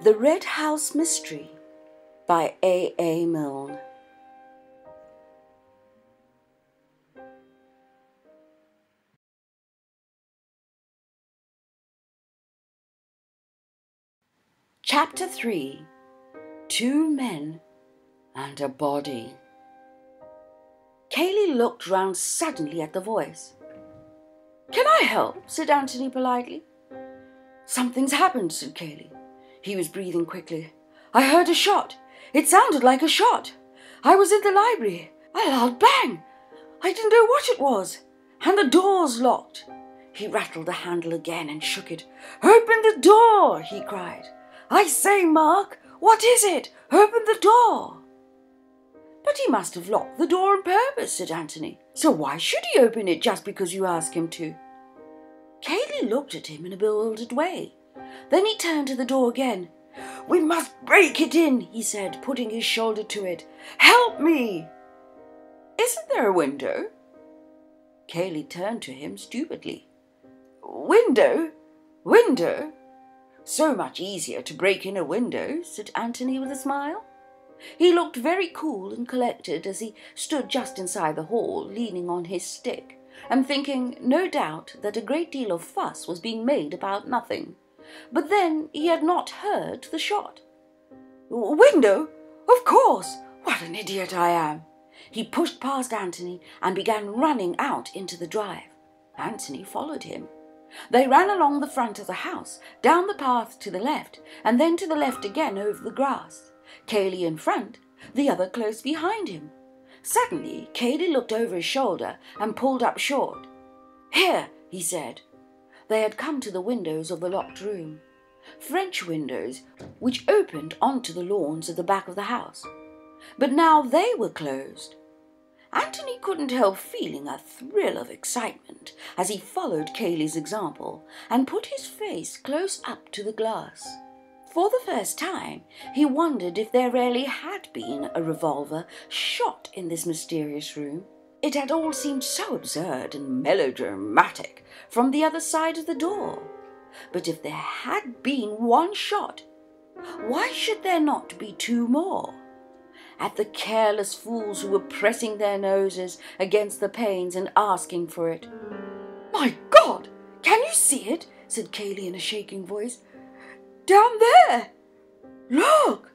The Red House Mystery by A. Milne. Chapter 3. 2 Men and a Body. Kaylee looked round suddenly at the voice. "Can I help?" said Anthony politely. "Something's happened," said Kaylee. He was breathing quickly. "I heard a shot. It sounded like a shot. I was in the library. A loud bang. I didn't know what it was. And the door's locked." He rattled the handle again and shook it. "Open the door," he cried. "I say, Mark, what is it? Open the door." "But he must have locked the door on purpose," said Anthony. "So why should he open it just because you ask him to?" Kaylee looked at him in a bewildered way. Then he turned to the door again. "We must break it in," he said, putting his shoulder to it. "Help me!" "Isn't there a window?" Kaylee turned to him stupidly. "Window? Window? So much easier to break in a window," said Anthony with a smile. He looked very cool and collected as he stood just inside the hall, leaning on his stick, and thinking, no doubt, that a great deal of fuss was being made about nothing. But then he had not heard the shot. "Window? Of course! What an idiot I am!" He pushed past Anthony and began running out into the drive. Anthony followed him. They ran along the front of the house, down the path to the left, and then to the left again over the grass. Kaylee in front, the other close behind him. Suddenly, Kaylee looked over his shoulder and pulled up short. "Here," he said. They had come to the windows of the locked room. French windows, which opened onto the lawns at the back of the house. But now they were closed. Anthony couldn't help feeling a thrill of excitement as he followed Kaylee's example and put his face close up to the glass. For the first time, he wondered if there really had been a revolver shot in this mysterious room. It had all seemed so absurd and melodramatic from the other side of the door. But if there had been one shot, why should there not be 2 more? At the careless fools who were pressing their noses against the panes and asking for it. "My God! Can you see it?" said Kaylee in a shaking voice. "Down there! Look!"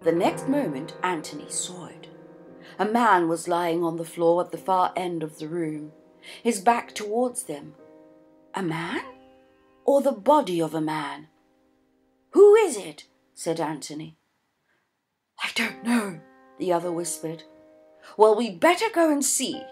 The next moment Anthony saw it. A man was lying on the floor at the far end of the room, his back towards them. A man? Or the body of a man? "Who is it?" said Anthony. "I don't know," the other whispered. "Well, we'd better go and see."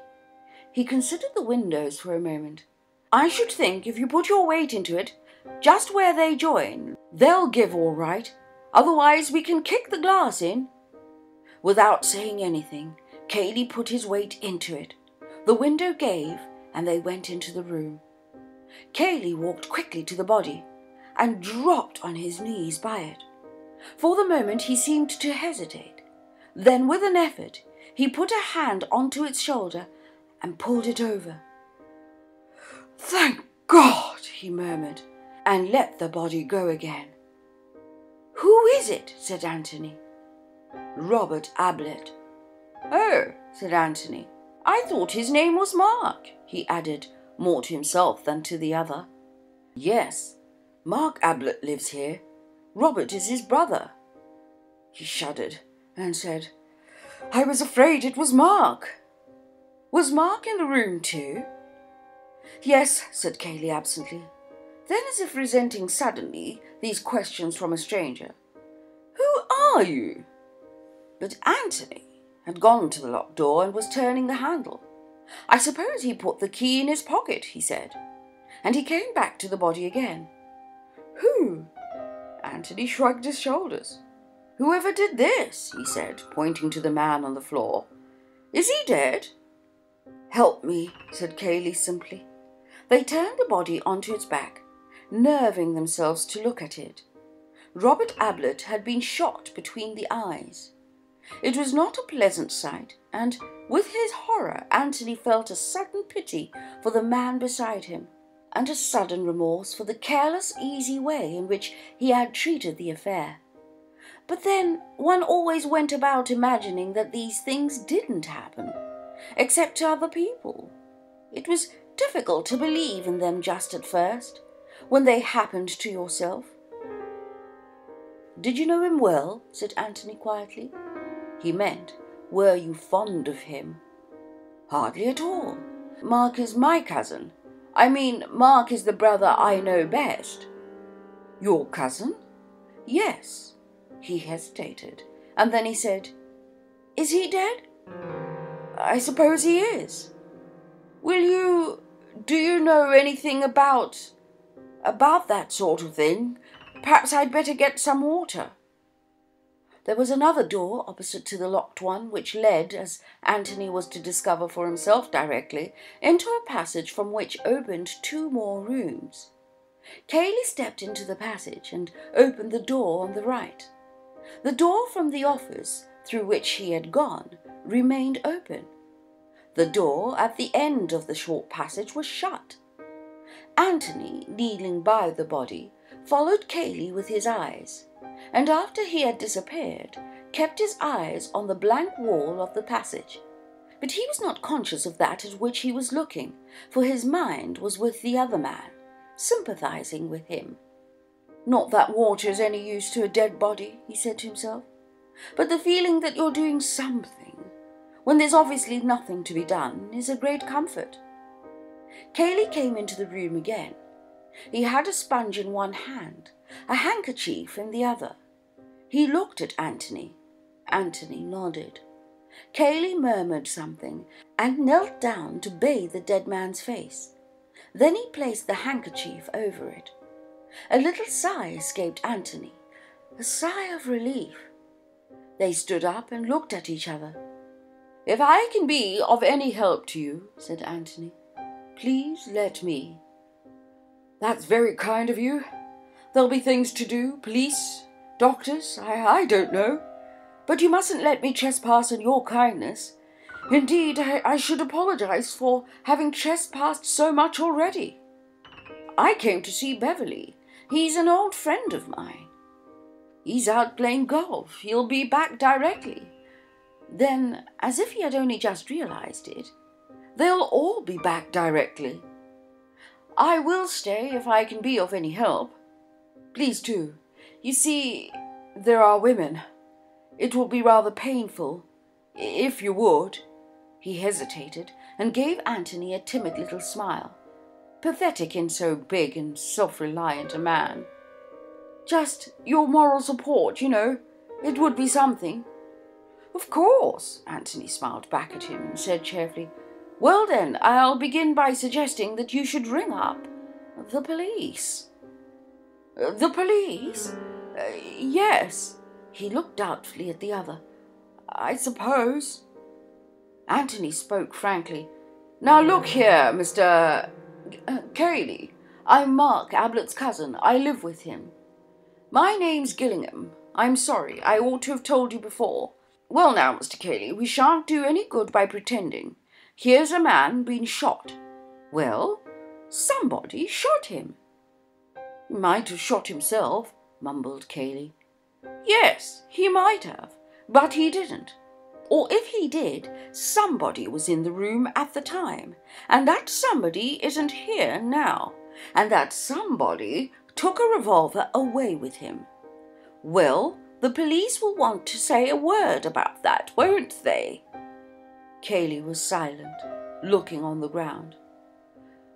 He considered the windows for a moment. "I should think if you put your weight into it, just where they join, they'll give all right. Otherwise we can kick the glass in." Without saying anything, Kaylee put his weight into it. The window gave, and they went into the room. Kaylee walked quickly to the body and dropped on his knees by it. For the moment he seemed to hesitate. Then, with an effort, he put a hand onto its shoulder and pulled it over. "Thank God," he murmured, and let the body go again. "Who is it?" said Anthony. "Robert Ablett." "Oh," said Anthony. "I thought his name was Mark," he added, more to himself than to the other. "Yes, Mark Ablett lives here. Robert is his brother." He shuddered and said, "I was afraid it was Mark." "Was Mark in the room too?" "Yes," said Kaylee absently. Then, as if resenting suddenly these questions from a stranger, "Who are you?" But Anthony had gone to the locked door and was turning the handle. "I suppose he put the key in his pocket," he said, and he came back to the body again. "Who?" Anthony shrugged his shoulders. "Whoever did this," he said, pointing to the man on the floor. "Is he dead?" "Help me," said Kaylee simply. They turned the body onto its back, nerving themselves to look at it. Robert Ablett had been shot between the eyes. It was not a pleasant sight, and with his horror Anthony felt a sudden pity for the man beside him. and a sudden remorse for the careless, easy way in which he had treated the affair. But then one always went about imagining that these things didn't happen, except to other people. It was difficult to believe in them just at first, when they happened to yourself. "Did you know him well?" said Anthony quietly. He meant, were you fond of him? "Hardly at all. Mark is my cousin. I mean, Mark is the brother I know best." "Your cousin?" "Yes." He hesitated, and then he said, "Is he dead?" "I suppose he is." Do you know anything about that sort of thing? Perhaps I'd better get some water." There was another door opposite to the locked one, which led, as Anthony was to discover for himself directly, into a passage from which opened 2 more rooms. Cayley stepped into the passage and opened the door on the right. The door from the office, through which he had gone, remained open. The door at the end of the short passage was shut. Anthony, kneeling by the body, followed Cayley with his eyes, and after he had disappeared, kept his eyes on the blank wall of the passage. But he was not conscious of that at which he was looking, for his mind was with the other man, sympathizing with him. "Not that water is any use to a dead body," he said to himself, "but the feeling that you're doing something, when there's obviously nothing to be done, is a great comfort." Cayley came into the room again. He had a sponge in one hand, a handkerchief in the other. He looked at Anthony. Anthony nodded. Cayley murmured something and knelt down to bathe the dead man's face. Then he placed the handkerchief over it. A little sigh escaped Anthony, a sigh of relief. They stood up and looked at each other. "If I can be of any help to you," said Anthony, "please let me." "That's very kind of you. There'll be things to do, police, doctors, I don't know. But you mustn't let me trespass on your kindness. Indeed, I should apologize for having trespassed so much already. I came to see Beverly. He's an old friend of mine. He's out playing golf. He'll be back directly." Then, as if he had only just realized it, "They'll all be back directly. I will stay if I can be of any help. Please do. You see, there are women. It will be rather painful, if you would." He hesitated and gave Anthony a timid little smile, pathetic in so big and self-reliant a man. "Just your moral support, you know. It would be something." "Of course," Anthony smiled back at him and said cheerfully, "Well then, I'll begin by suggesting that you should ring up the police." "The police?" "Yes." He looked doubtfully at the other. "I suppose." Anthony spoke frankly. "Now look here, Mr. Cayley. I'm Mark Ablett's cousin. I live with him. My name's Gillingham. I'm sorry, I ought to have told you before. Well now, Mr. Cayley, we shan't do any good by pretending. Here's a man been shot. Well, somebody shot him." "He might have shot himself," mumbled Cayley. "Yes, he might have, but he didn't. Or if he did, somebody was in the room at the time, and that somebody isn't here now, and that somebody took a revolver away with him. Well, the police will want to say a word about that, won't they?" Cayley was silent, looking on the ground.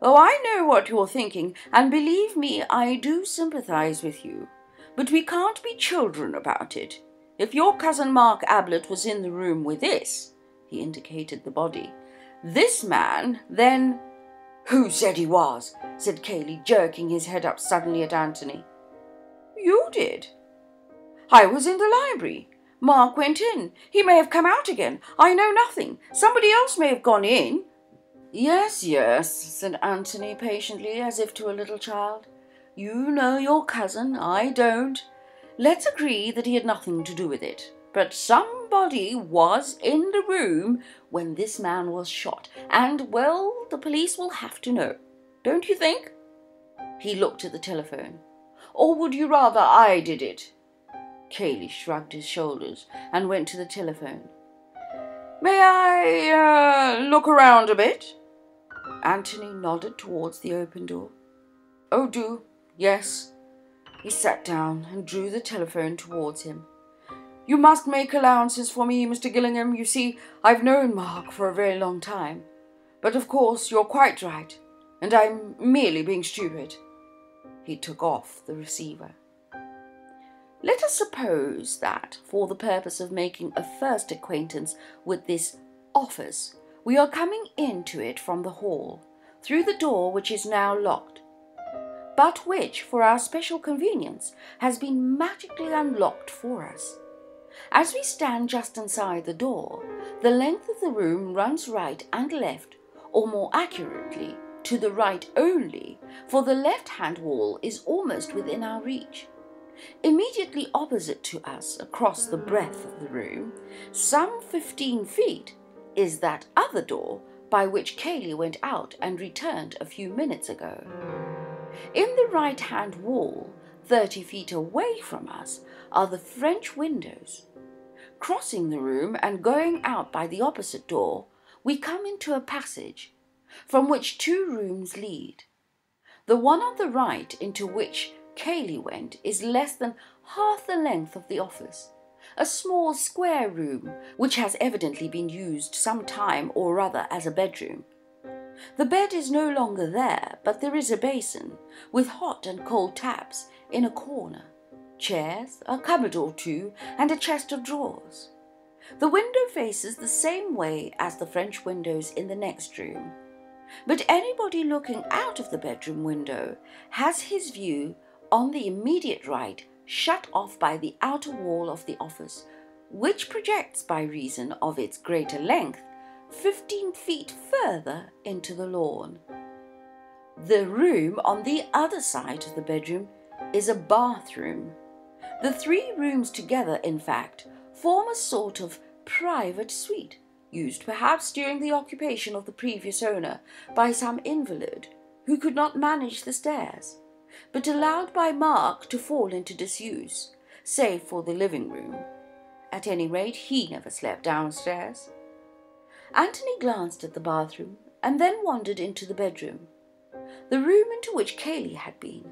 "Oh, I know what you're thinking, and believe me, I do sympathize with you. But we can't be children about it. If your cousin Mark Ablett was in the room with this," he indicated the body, "this man, then—" "Who said he was?" said Cayley, jerking his head up suddenly at Anthony. "You did." "I was in the library. Mark went in. He may have come out again. I know nothing. Somebody else may have gone in." Yes, said Anthony patiently, as if to a little child. "You know your cousin. I don't. Let's agree that he had nothing to do with it. But somebody was in the room when this man was shot, and, well, the police will have to know. Don't you think?" He looked at the telephone. "Or would you rather I did it?" Cayley shrugged his shoulders and went to the telephone. "May I look around a bit?" Anthony nodded towards the open door. "Oh, do. Yes." He sat down and drew the telephone towards him. "You must make allowances for me, Mr. Gillingham. You see, I've known Mark for a very long time. But of course you're quite right, and I'm merely being stupid." He took off the receiver. Let us suppose that, for the purpose of making a first acquaintance with this office, we are coming into it from the hall, through the door which is now locked, but which, for our special convenience, has been magically unlocked for us. As we stand just inside the door, the length of the room runs right and left, or more accurately, to the right only, for the left-hand wall is almost within our reach. Immediately opposite to us, across the breadth of the room, some 15 feet, is that other door by which Cayley went out and returned a few minutes ago. In the right-hand wall, 30 feet away from us, are the French windows. Crossing the room and going out by the opposite door, we come into a passage, from which 2 rooms lead. The one on the right, into which Cayley went, is less than half the length of the office, a small square room which has evidently been used some time or other as a bedroom. The bed is no longer there, but there is a basin, with hot and cold taps, in a corner, chairs, a cupboard or two, and a chest of drawers. The window faces the same way as the French windows in the next room, but anybody looking out of the bedroom window has his view on the immediate right shut off by the outer wall of the office, which projects by reason of its greater length 15 feet further into the lawn. The room on the other side of the bedroom is a bathroom. The 3 rooms together, in fact, form a sort of private suite, used perhaps during the occupation of the previous owner by some invalid who could not manage the stairs, but allowed by Mark to fall into disuse, save for the living room. At any rate, he never slept downstairs. Anthony glanced at the bathroom and then wandered into the bedroom, the room into which Cayley had been.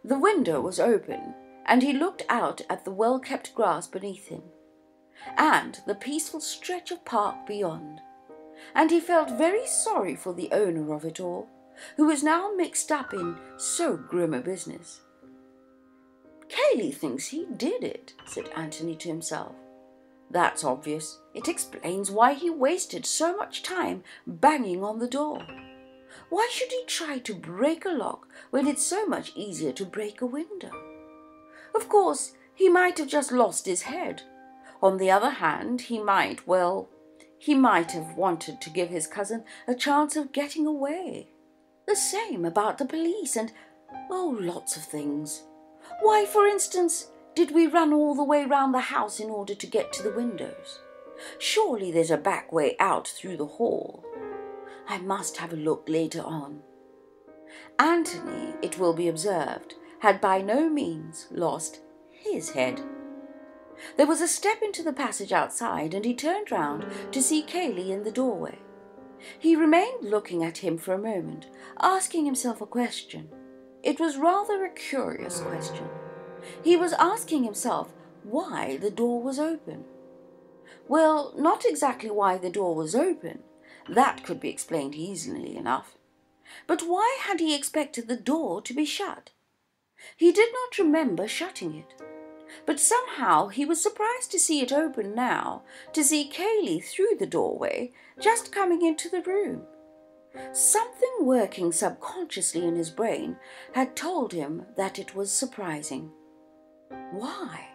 The window was open, and he looked out at the well-kept grass beneath him, and the peaceful stretch of park beyond, and he felt very sorry for the owner of it all, who was now mixed up in so grim a business. "Cayley thinks he did it," said Anthony to himself. "That's obvious. It explains why he wasted so much time banging on the door. Why should he try to break a lock when it's so much easier to break a window? Of course, he might have just lost his head. On the other hand, he might have wanted to give his cousin a chance of getting away. The same about the police and, lots of things. Why, for instance, did we run all the way round the house in order to get to the windows? Surely there's a back way out through the hall. I must have a look later on." Anthony, it will be observed, had by no means lost his head. There was a step into the passage outside, and he turned round to see Cayley in the doorway. He remained looking at him for a moment, asking himself a question. It was rather a curious question. He was asking himself why the door was open. Well, not exactly why the door was open. That could be explained easily enough. But why had he expected the door to be shut? He did not remember shutting it. But somehow he was surprised to see it open now, to see Cayley through the doorway, just coming into the room. Something working subconsciously in his brain had told him that it was surprising. Why?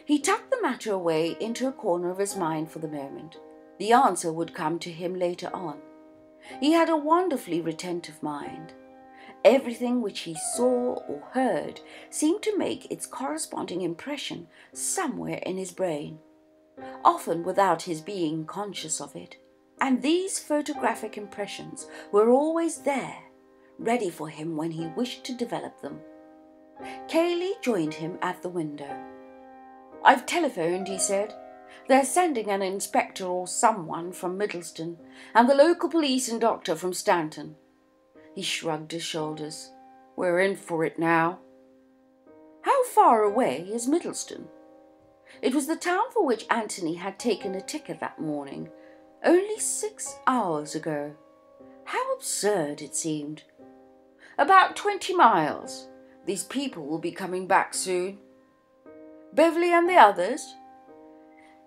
He tucked the matter away into a corner of his mind for the moment. The answer would come to him later on. He had a wonderfully retentive mind. Everything which he saw or heard seemed to make its corresponding impression somewhere in his brain, often without his being conscious of it. And these photographic impressions were always there, ready for him when he wished to develop them. Kaylee joined him at the window. "I've telephoned," he said. "They're sending an inspector or someone from Middleston, and the local police and doctor from Stanton." He shrugged his shoulders. "We're in for it now." How far away is Middleston? It was the town for which Anthony had taken a ticket that morning, only 6 hours ago. How absurd it seemed. "About 20 miles. These people will be coming back soon." "Beverly and the others?"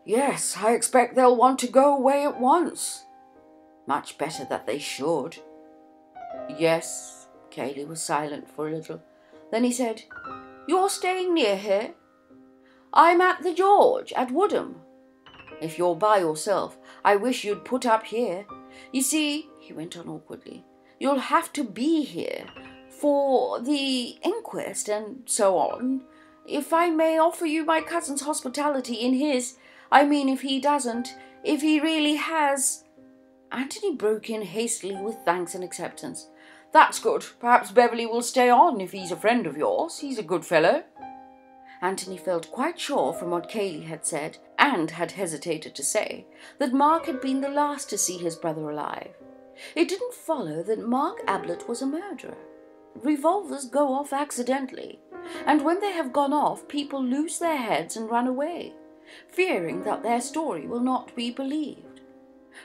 "Yes, I expect they'll want to go away at once." "Much better that they should." "Yes." Kaylee was silent for a little. Then he said, "You're staying near here?" "I'm at the George, at Woodham." "If you're by yourself, I wish you'd put up here. You see," he went on awkwardly, "you'll have to be here for the inquest and so on. If I may offer you my cousin's hospitality in his, if he really has—" Anthony broke in hastily with thanks and acceptance. "That's good. Perhaps Beverly will stay on if he's a friend of yours. He's a good fellow." Anthony felt quite sure from what Kaylee had said, and had hesitated to say, that Mark had been the last to see his brother alive. It didn't follow that Mark Ablett was a murderer. Revolvers go off accidentally, and when they have gone off, people lose their heads and run away, fearing that their story will not be believed.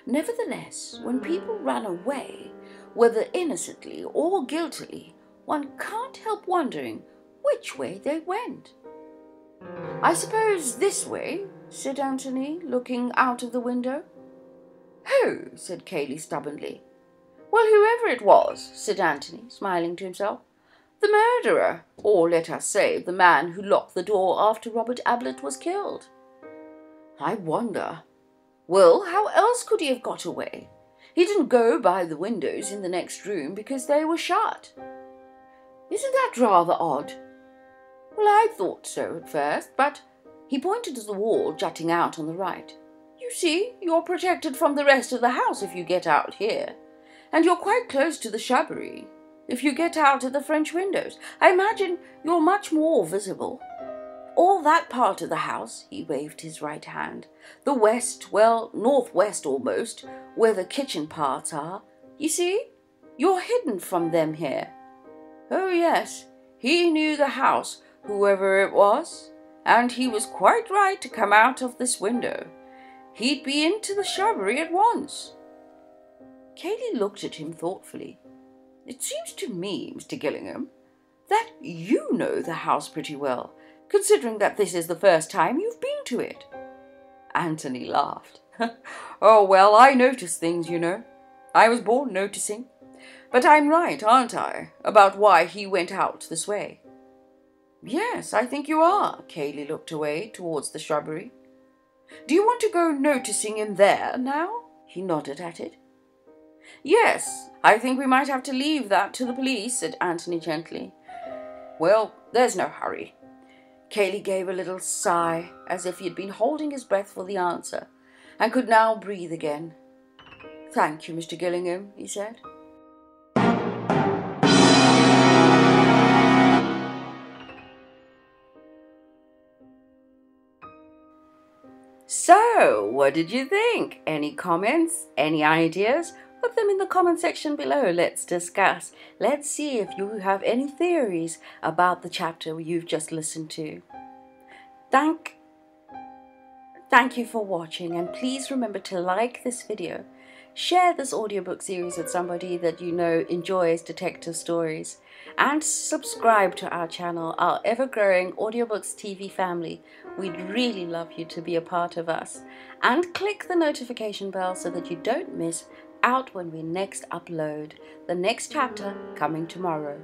Nevertheless, when people run away, whether innocently or guiltily, one can't help wondering which way they went. "I suppose this way," said Anthony, looking out of the window. "Who?" said Kaylee stubbornly. "Well, whoever it was," said Anthony, smiling to himself. "The murderer, or let us say, the man who locked the door after Robert Ablett was killed." "I wonder. Well, how else could he have got away? He didn't go by the windows in the next room because they were shut. Isn't that rather odd?" "Well, I thought so at first, but—" He pointed to the wall jutting out on the right. "You see, you're protected from the rest of the house if you get out here. And you're quite close to the shrubbery. If you get out at the French windows, I imagine you're much more visible. All that part of the house," he waved his right hand, "the west, well, northwest almost, where the kitchen parts are, you see, you're hidden from them here." Oh yes, he knew the house, whoever it was, and he was quite right to come out of this window. He'd be into the shrubbery at once. Kaylee looked at him thoughtfully. "It seems to me, Mr. Gillingham, that you know the house pretty well, considering that this is the first time you've been to it." Anthony laughed. "Oh, well, I notice things, you know. I was born noticing. But I'm right, aren't I, about why he went out this way?" "Yes, I think you are." Kaylee looked away towards the shrubbery. "Do you want to go noticing in there now?" He nodded at it. "Yes, I think we might have to leave that to the police," said Anthony gently. "Well, there's no hurry." Kaylee gave a little sigh, as if he had been holding his breath for the answer, and could now breathe again. "Thank you, Mr. Gillingham," he said. So, what did you think? Any comments? Any ideas? Put them in the comment section below. Let's discuss. Let's see if you have any theories about the chapter you've just listened to. Thank you for watching, and please remember to like this video. Share this audiobook series with somebody that you know enjoys detective stories, and subscribe to our channel, our ever-growing Audiobooks TV family. We'd really love you to be a part of us. And click the notification bell so that you don't miss out when we next upload. The next chapter coming tomorrow.